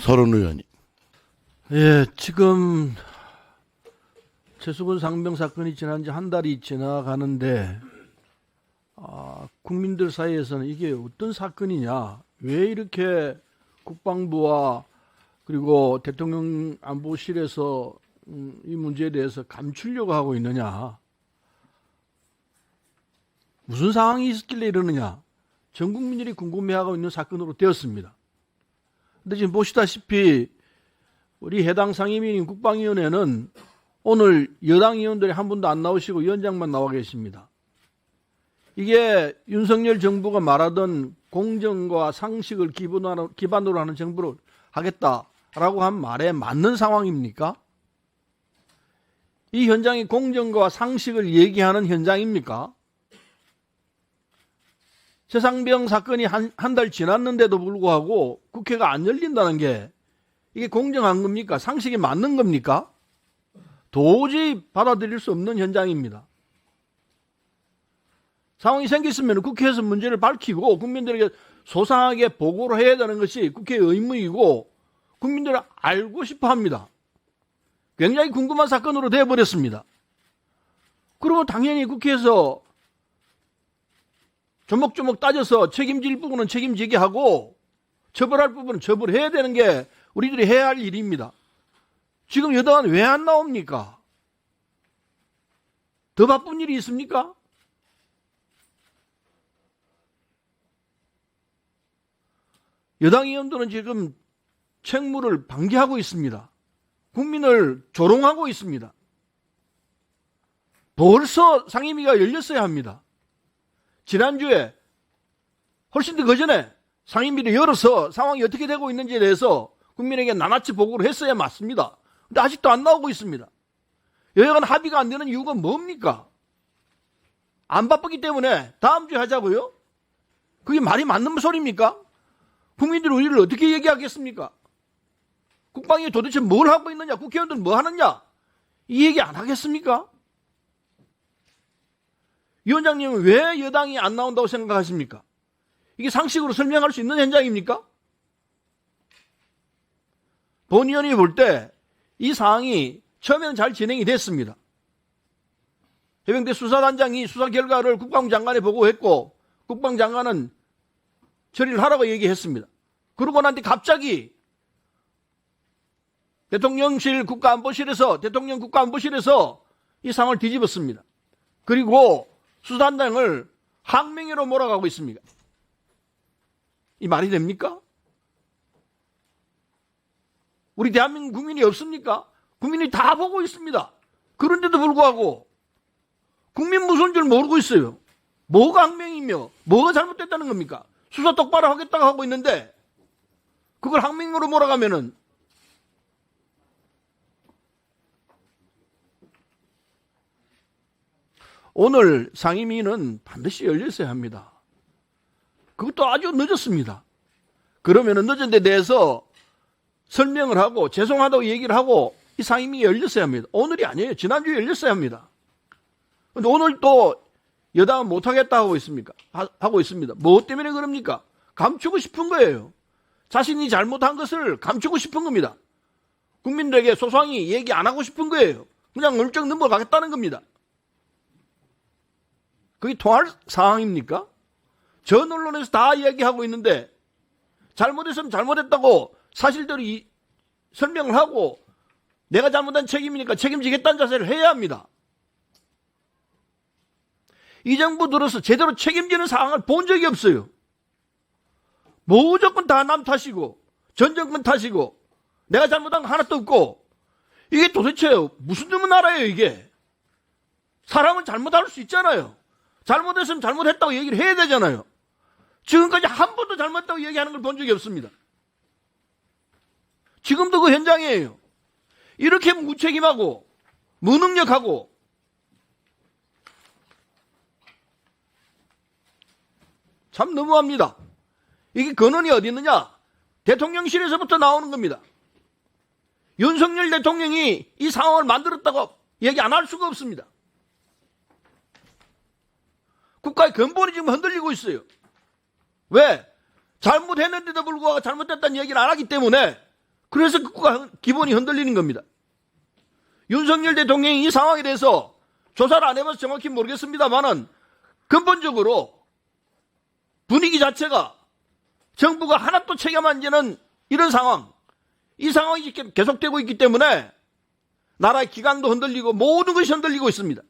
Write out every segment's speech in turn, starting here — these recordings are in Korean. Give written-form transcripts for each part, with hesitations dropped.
서른 의원님. 예, 지금 최수근 상병 사건이 지난 지 한 달이 지나가는데 국민들 사이에서는 이게 어떤 사건이냐, 왜 이렇게 국방부와 그리고 대통령 안보실에서 이 문제에 대해서 감추려고 하고 있느냐, 무슨 상황이 있었길래 이러느냐, 전 국민들이 궁금해하고 있는 사건으로 되었습니다. 근데 지금 보시다시피 우리 해당 상임위인 국방위원회는 오늘 여당 의원들이 한 분도 안 나오시고 위원장만 나와 계십니다. 이게 윤석열 정부가 말하던 공정과 상식을 기반으로 하는 정부를 하겠다라고 한 말에 맞는 상황입니까? 이 현장이 공정과 상식을 얘기하는 현장입니까? 최상병 사건이 한 달 지났는데도 불구하고 국회가 안 열린다는 게 이게 공정한 겁니까? 상식이 맞는 겁니까? 도저히 받아들일 수 없는 현장입니다. 상황이 생겼으면 국회에서 문제를 밝히고 국민들에게 소상하게 보고를 해야 되는 것이 국회의 의무이고 국민들은 알고 싶어 합니다. 굉장히 궁금한 사건으로 되어버렸습니다. 그러면 당연히 국회에서 조목조목 따져서 책임질 부분은 책임지게 하고 처벌할 부분은 처벌해야 되는 게 우리들이 해야 할 일입니다. 지금 여당은 왜 안 나옵니까? 더 바쁜 일이 있습니까? 여당 의원들은 지금 책무를 방기하고 있습니다. 국민을 조롱하고 있습니다. 벌써 상임위가 열렸어야 합니다. 지난주에 훨씬 더 그전에 상임위를 열어서 상황이 어떻게 되고 있는지에 대해서 국민에게 나낱이 보고를 했어야 맞습니다. 근데 아직도 안 나오고 있습니다. 여야간 합의가 안 되는 이유가 뭡니까? 안 바쁘기 때문에 다음 주에 하자고요? 그게 말이 맞는 소리입니까? 국민들이 우리를 어떻게 얘기하겠습니까? 국방위 도대체 뭘 하고 있느냐, 국회의원들은 뭐 하느냐, 이 얘기 안 하겠습니까? 위원장님은 왜 여당이 안 나온다고 생각하십니까? 이게 상식으로 설명할 수 있는 현장입니까? 본 의원이 볼 때 이 사항이 처음에는 잘 진행이 됐습니다. 해병대 수사단장이 수사 결과를 국방부 장관에 보고했고 국방장관은 처리를 하라고 얘기했습니다. 그러고 난 뒤 갑자기 대통령 국가안보실에서 이 상황을 뒤집었습니다. 그리고 수사단장을 항명회로 몰아가고 있습니다. 이 말이 됩니까? 우리 대한민국 국민이 없습니까? 국민이 다 보고 있습니다. 그런데도 불구하고 국민 무서운 줄 모르고 있어요. 뭐가 항명이며 뭐가 잘못됐다는 겁니까? 수사 똑바로 하겠다고 하고 있는데 그걸 항명으로 몰아가면은 오늘 상임위는 반드시 열렸어야 합니다. 그것도 아주 늦었습니다. 그러면은 늦은 데 대해서 설명을 하고 죄송하다고 얘기를 하고 이 상임위 열렸어야 합니다. 오늘이 아니에요. 지난주에 열렸어야 합니다. 그런데 오늘 또 여당은 못하겠다 하고 있습니다. 뭐 때문에 그럽니까? 감추고 싶은 거예요. 자신이 잘못한 것을 감추고 싶은 겁니다. 국민들에게 소상히 얘기 안 하고 싶은 거예요. 그냥 얼쩍 넘어가겠다는 겁니다. 그게 통할 상황입니까? 전 언론에서 다 이야기하고 있는데 잘못했으면 잘못했다고 사실대로 설명을 하고 내가 잘못한 책임이니까 책임지겠다는 자세를 해야 합니다. 이 정부 들어서 제대로 책임지는 상황을 본 적이 없어요. 무조건 다 남 탓이고 전 정권 탓이고 내가 잘못한 거 하나도 없고 이게 도대체 무슨 놈의 나라예요 이게. 사람은 잘못할 수 있잖아요. 잘못했으면 잘못했다고 얘기를 해야 되잖아요. 지금까지 한 번도 잘못했다고 얘기하는 걸 본 적이 없습니다. 지금도 그 현장이에요. 이렇게 무책임하고 무능력하고 참 너무합니다. 이게 근원이 어디 있느냐? 대통령실에서부터 나오는 겁니다. 윤석열 대통령이 이 상황을 만들었다고 얘기 안 할 수가 없습니다. 국가의 근본이 지금 흔들리고 있어요. 왜? 잘못했는데도 불구하고 잘못됐다는 얘기를 안 하기 때문에 그래서 국가 기본이 흔들리는 겁니다. 윤석열 대통령이 이 상황에 대해서 조사를 안 해봐서 정확히 모르겠습니다만은 근본적으로 분위기 자체가 정부가 하나도 책임 안 지는 이런 상황, 이 상황이 계속되고 있기 때문에 나라의 기강도 흔들리고 모든 것이 흔들리고 있습니다.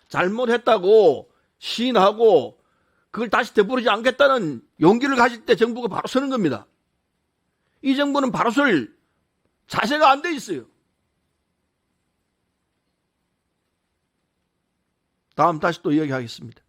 잘못했다고 시인하고 그걸 다시 되풀이지 않겠다는 용기를 가질 때 정부가 바로 서는 겁니다. 이 정부는 바로 설 자세가 안 돼 있어요. 다음 다시 또 이야기하겠습니다.